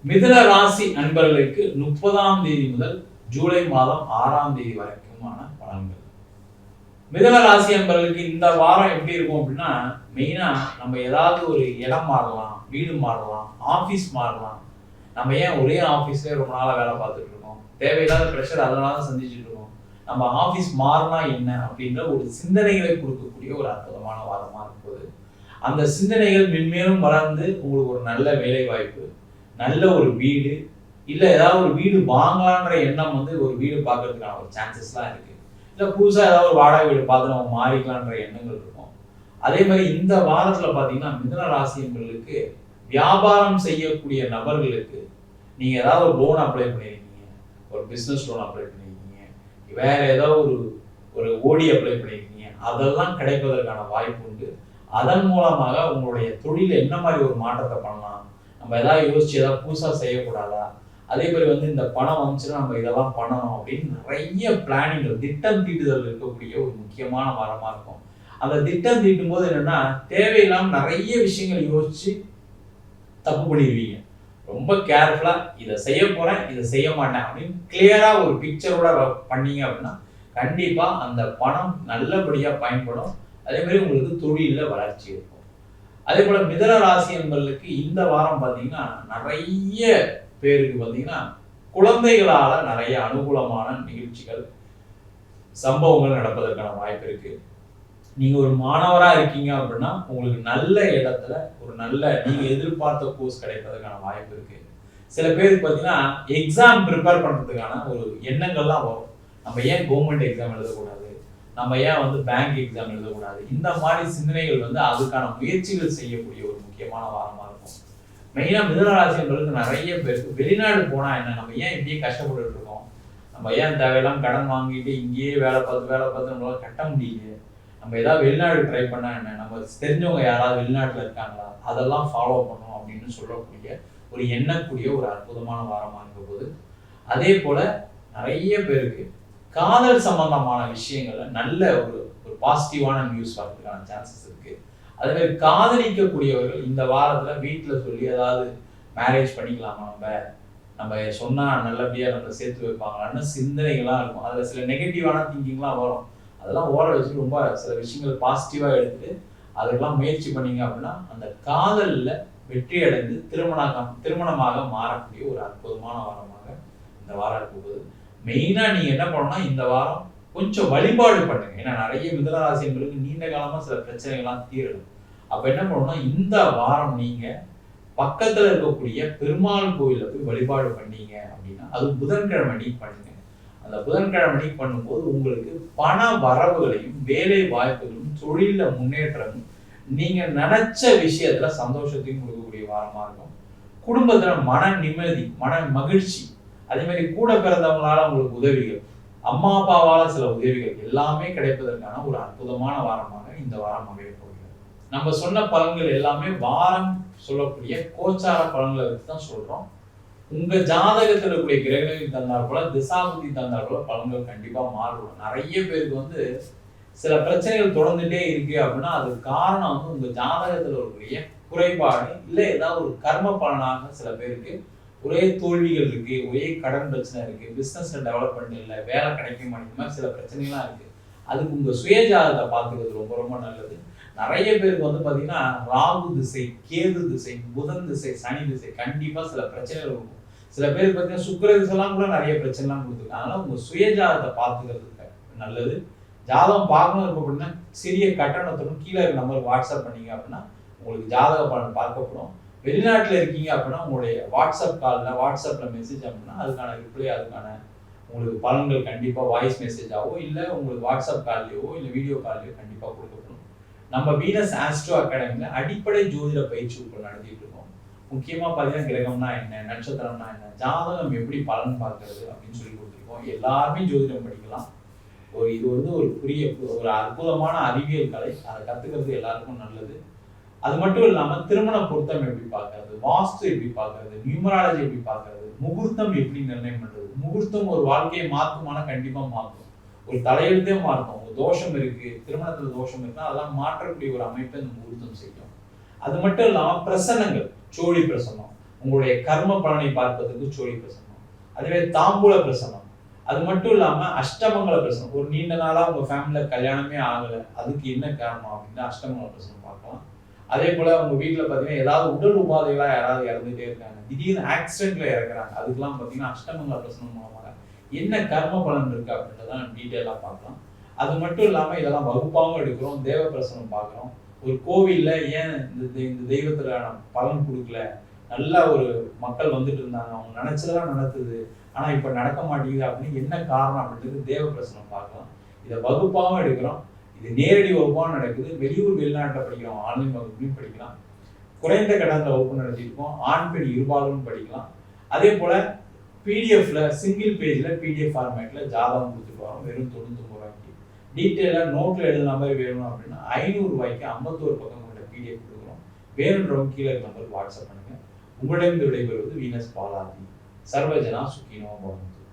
மிதுன ராசி அன்பர்களுக்கு 30ஆம் தேதி முதல் ஜூலை மாதம் 6ஆம் தேதி வரைக்குமான பலன்கள். மிதுன ராசி அன்பர்களுக்கு இந்த வாரம் எப்படி இருக்கும் அப்படின்னா, மெயினா நம்ம ஏதாவது ஒரு இடம் மாறலாம், வீடு மாறலாம், ஆபீஸ் மாறலாம். நம்ம ஏன் ஒரே ஆபீஸ்ல ரொம்ப நாளா வேலை பார்த்துட்டு இருக்கோம், தேவையில்லாத பிரஷர் அதனால சந்திச்சுட்டு இருக்கோம். நம்ம ஆபீஸ் மாறினா என்ன அப்படின்ற ஒரு சிந்தனைகளை கொடுக்கக்கூடிய ஒரு அற்புதமான வாரமா இருக்கும்போது, அந்த சிந்தனைகள் மென்மேலும் வளர்ந்து உங்களுக்கு ஒரு நல்ல வேலை வாய்ப்பு, நல்ல ஒரு வீடு, இல்ல ஏதாவது ஒரு வீடு வாங்கலான்ற எண்ணம் ஒரு வீடு பார்க்கறதுக்கான ஒரு சான்சஸ்லாம் இருக்கு. இல்ல புதுசா ஏதாவது ஒரு வாடகை வீடு பார்த்து நம்ம மாறிக்கலான்ற எண்ணங்கள் இருக்கும். அதே மாதிரி இந்த வாரத்துல பாத்தீங்கன்னா மிதுன ராசி என்பவர்களுக்கு வியாபாரம் செய்யக்கூடிய நபர்களுக்கு நீங்க ஏதாவது ஒரு லோன் அப்ளை பண்ணிருக்கீங்க, ஒரு பிசினஸ் லோன் அப்ளை பண்ணிருக்கீங்க, வேற ஏதாவது ஒரு ஓடி அப்ளை பண்ணிருக்கீங்க, அதெல்லாம் கிடைப்பதற்கான வாய்ப்பு உண்டு. அதன் மூலமாக உங்களுடைய தொழில என்ன மாதிரி ஒரு மாற்றத்தை பண்ணலாம், நம்ம ஏதாவது யோசிச்சு ஏதாவது புதுசா செய்யக்கூடாதா, அதே மாதிரி இந்த பணம் வந்துச்சுன்னா நம்ம இதெல்லாம் பண்ணணும் அப்படின்னு நிறைய பிளானிங்கள், திட்டம் தீட்டுதல் இருக்கக்கூடிய ஒரு முக்கியமான வாரமா இருக்கும். அந்த திட்டம் தீட்டும் போது என்னன்னா தேவையில்லாம நிறைய விஷயங்கள் யோசிச்சு தப்பு பண்ணிடுவீங்க. ரொம்ப கேர்ஃபுல்லா இதை செய்ய போறேன், இதை செய்ய மாட்டேன் அப்படின்னு கிளியரா ஒரு பிக்சரோட பண்ணீங்க அப்படின்னா கண்டிப்பா அந்த பணம் நல்லபடியா பயன்படும். அதே மாதிரி உங்களுக்கு தொழில வளர்ச்சி இருக்கும். அதே போல மிதுன ராசி என்பவர்களுக்கு இந்த வாரம் பாத்தீங்கன்னா நிறைய பேருக்கு பாத்தீங்கன்னா குழந்தைகளால நிறைய அனுகூலமான நிகழ்ச்சிகள், சம்பவங்கள் நடப்பதற்கான வாய்ப்பு இருக்கு. நீங்க ஒரு மாணவரா இருக்கீங்க அப்படின்னா உங்களுக்கு நல்ல இடத்துல ஒரு நல்ல நீங்க எதிர்பார்த்த கோர்ஸ் கிடைப்பதற்கான வாய்ப்பு இருக்கு. சில பேருக்கு பாத்தீங்கன்னா எக்ஸாம் ப்ரிப்பேர் பண்றதுக்கான ஒரு எண்ணங்கள்லாம் வரும். நம்ம ஏன் கவர்மெண்ட் எக்ஸாம் எழுதக்கூடாது, நம்ம ஏன் பேங்க் எக்ஸாம் எழுதக்கூடாது, இந்த மாதிரி சிந்தனைகள் அதுக்கான முயற்சிகள் செய்யக்கூடிய ஒரு முக்கியமான வாரமா இருக்கும். மெயினா மிதுன ராசி என்பவர்களுக்கு நிறைய பேருக்கு வெளிநாடு போனா என்ன, நம்ம ஏன் இப்படியே கஷ்டப்பட்டு இருக்கோம், நம்ம ஏன் தேவையெல்லாம் கடன் வாங்கிட்டு இங்கேயே வேலை பார்த்து நம்மளால கட்ட முடியல, நம்ம ஏதாவது வெளிநாடு ட்ரை பண்ணா என்ன, நம்ம தெரிஞ்சவங்க யாராவது வெளிநாட்டுல இருக்காங்களா, அதெல்லாம் ஃபாலோ பண்ணணும் அப்படின்னு சொல்லக்கூடிய ஒரு எண்ணக்கூடிய ஒரு அற்புதமான வாரமா இருக்க போது. அதே போல நிறைய பேருக்கு காதல் சம்பந்தமான விஷயங்கள்ல நல்ல ஒரு பாசிட்டிவான நியூஸ் வரதுக்கான சான்சஸ் இருக்கு. அதே மாதிரி காதலிக்கக்கூடியவர்கள் இந்த வாரத்துல வீட்டுல சொல்லி ஏதாவது மேரேஜ் பண்ணிக்கலாமா, நம்ம சொன்னா நல்லபடியா நம்ம சேர்த்து வைப்பாங்களான்னு சிந்தனைகள்லாம் இருக்கும். அதுல சில நெகட்டிவான திங்கிங்லாம் வரும். அதெல்லாம் ஓர வச்சு ரொம்ப சில விஷயங்கள் பாசிட்டிவா எடுத்துட்டு அதெல்லாம் முயற்சி பண்ணீங்க அப்படின்னா அந்த காதல்ல வெற்றி அடைந்து திருமணமாக மாறக்கூடிய ஒரு அற்புதமான வாரமாக இந்த வாரம் இருக்கும்போது, மெயினா நீங்க என்ன பண்ணணும்னா இந்த வாரம் கொஞ்சம் வழிபாடு பண்ணுங்க. ஏன்னா நிறைய மிதுன ராசி என்பவர்களுக்கு நீண்ட காலமா சில பிரச்சனைகள்லாம் தீரணும். அப்ப என்ன பண்ணணும்னா இந்த வாரம் நீங்க பக்கத்துல இருக்கக்கூடிய பெருமாள் கோயில போய் வழிபாடு பண்ணீங்க அப்படின்னா, அது புதன்கிழமை அன்னைக்கு பண்ணுங்க. அந்த புதன்கிழமை அன்னைக்கு பண்ணும்போது உங்களுக்கு பண வரவுகளையும் வேலை வாய்ப்புகளும் தொழில முன்னேற்றமும் நீங்க நினைச்ச விஷயத்துல சந்தோஷத்தையும் கொடுக்கக்கூடிய வாரமா இருக்கும். குடும்பத்துல மன நிம்மதி, மன மகிழ்ச்சி, அதே மாதிரி கூட பிறந்தவங்களால உங்களுக்கு உதவிகள், அம்மா அப்பாவால சில உதவிகள் எல்லாமே கிடைப்பதற்கான ஒரு அற்புதமான வாரமாக இந்த வாரம் அமைய போகிறது. நம்ம சொன்ன பலன்கள் எல்லாமே வாரம் சொல்லக்கூடிய கோச்சார பலன்களை வச்சு தான் சொல்றோம். உங்க ஜாதகத்தில் இருக்கக்கூடிய கிரகங்கள் தந்தார் போல, திசாபுத்தி தந்தார் போல பலன்கள் கண்டிப்பா மாறும். நிறைய பேருக்கு சில பிரச்சனைகள் தொடர்ந்துட்டே இருக்கு அப்படின்னா அதுக்கு காரணம் உங்க ஜாதகத்தில் இருக்கக்கூடிய குறைபாடு, இல்லை ஏதாவது ஒரு கர்ம பலனாக சில பேருக்கு ஒரே தோல்விகள் இருக்கு, ஒரே கடன் பிரச்சனை இருக்கு, பிசினஸ்ல டெவலப்மெண்ட் இல்லை, வேலை கிடைக்க மாட்டேங்குது, சில பிரச்சனைகள்லாம் இருக்கு. அதுக்கு உங்க சுயஜாதகத்தை பார்த்துக்கிறது ரொம்ப ரொம்ப நல்லது. நிறைய பேருக்கு பாத்தீங்கன்னா ராகு திசை, கேது திசை, புதன் திசை, சனி திசை கண்டிப்பா சில பிரச்சனைகள் இருக்கும். சில பேருக்கு பாத்தீங்கன்னா சுக்கிர திசைலாம் கூட நிறைய பிரச்சனைலாம் கொடுத்துருக்கு. அதனால உங்க சுயஜாதகத்தை பார்த்துக்கிறது நல்லது. ஜாதகம் பார்க்கணும் அப்படின்னா சிறிய கட்டணத்துடன் கீழே இருக்க நம்பருக்கு வாட்ஸ்அப் பண்ணீங்க அப்படின்னா உங்களுக்கு ஜாதக பலன் பார்க்கப்படும். வெளிநாட்டுல இருக்கீங்க அப்படின்னா உங்களுடைய வாட்ஸ்அப்ல மெசேஜ் அப்படின்னா அதுக்கான ரிப்ளை, அதுக்கான உங்களுக்கு பலன்கள் கண்டிப்பா வாய்ஸ் மெசேஜாவோ இல்லை உங்களுக்கு வாட்ஸ்அப் கால்லையோ இல்லை வீடியோ கால்லையோ கண்டிப்பா கொடுக்கப்படும். நம்ம வீனஸ் ஆஸ்ட்ரோ அகாடமியில அடிப்படை ஜோதிட பயிற்சி நடத்திட்டு இருக்கோம். முக்கியமா பாத்தீங்கன்னா கிரகம்னா என்ன, நட்சத்திரம்னா என்ன, ஜாதகம் எப்படி பலன் பார்க்கறது அப்படின்னு சொல்லி கொடுத்துருக்கோம். எல்லாருமே ஜோதிடம் படிக்கலாம். இது ஒரு அற்புதமான அறிவியல் கலை. அதை கத்துக்கிறது எல்லாருக்கும் நல்லது. அது மட்டும் இல்லாம திருமண பொருத்தம் எப்படி பார்க்கறது, வாஸ்து எப்படி பார்க்கறது, நியூமராலஜி எப்படி பார்க்கறது, முகூர்த்தம் எப்படி நிர்ணயம் பண்றது. முகூர்த்தம் ஒரு வாழ்க்கையை மாற்றுமானா கண்டிப்பா மாற்றும். ஒரு தலையெழுத்தே மாற்றும். ஒரு தோஷம் இருக்கு, திருமணத்துல தோஷம் இருக்குன்னா அதெல்லாம் மாற்றக்கூடிய ஒரு அமைப்பை இந்த முகூர்த்தம் செய்யும். அது மட்டும் இல்லாம பிரசனங்கள், சோழி பிரசனம், உங்களுடைய கர்ம பலனை பார்ப்பதற்கு சோழி பிரசனம். அதுவே தாம்பூல பிரசனம். அது மட்டும் இல்லாம அஷ்டமங்கல பிரசனம். ஒரு நீண்ட நாளா உங்க ஃபேமிலியில கல்யாணமே ஆகல, அதுக்கு என்ன காரணம் அப்படின்னா அஷ்டமங்கல பிரசனம் பார்க்கலாம். அதே போல உங்க வீட்டுல பாத்தீங்கன்னா ஏதாவது உடல் உபாதைகளா யாராவது இறந்துட்டே இருக்காங்க, திடீர்னு ஆக்சிடென்ட்ல இறக்குறாங்க, அதுக்கெல்லாம் பாத்தீங்கன்னா அஷ்டமங்கல பிரசனம் மூலமாக என்ன கர்ம பலன் இருக்கு அப்படின்றத டீட்டெயிலா பார்க்கலாம். அது மட்டும் இல்லாம இதெல்லாம் வகுப்பாகவும் எடுக்கிறோம், தேவ பிரசனம் பார்க்கிறோம். ஒரு கோவில்ல ஏன் இந்த தெய்வத்துல பலன் கொடுக்கல, நல்லா ஒரு மக்கள் வந்துட்டு இருந்தாங்க, அவங்க நினைச்சதெல்லாம் நடக்குது, ஆனா இப்ப நடக்க மாட்டேங்குது அப்படின்னு என்ன காரணம் அப்படின்றது தேவ பிரசனம் பார்க்கலாம். இதை வகுப்பாகவும் எடுக்கிறோம், இது நேரடி வகுப்பாகவும் நடக்குது, வெளியூர் வெளிநாட்டில் படிக்கிறோம், ஆன்லைன் வகுப்புலையும் படிக்கலாம், குறைந்த கடந்த வகுப்பு நடத்தியிருக்கோம், ஆண் பெண் இருபாலும் படிக்கலாம். அதே போல பிடிஎஃப்ல சிங்கிள் பேஜ்ல பிடிஎஃப் ஃபார்மேட்ல ஜாதகம் கொடுத்துட்டு வரோம், வெறும் 99 ரூபாய்க்கு. டீட்டெயிலாக நோட்ல எழுதுன மாதிரி வேணும் அப்படின்னா 500 ரூபாய்க்கு 51 பக்கம் கொண்ட பிடிஎஃப் கொடுக்குறோம். வேணுன்றவங்க கீழே நம்பருக்கு வாட்ஸ்அப் பண்ணுங்க. உங்களிடம் விடைபெறுவது வீனஸ் பாலாஜி. சர்வஜனா சுக்கினோ பவந்து.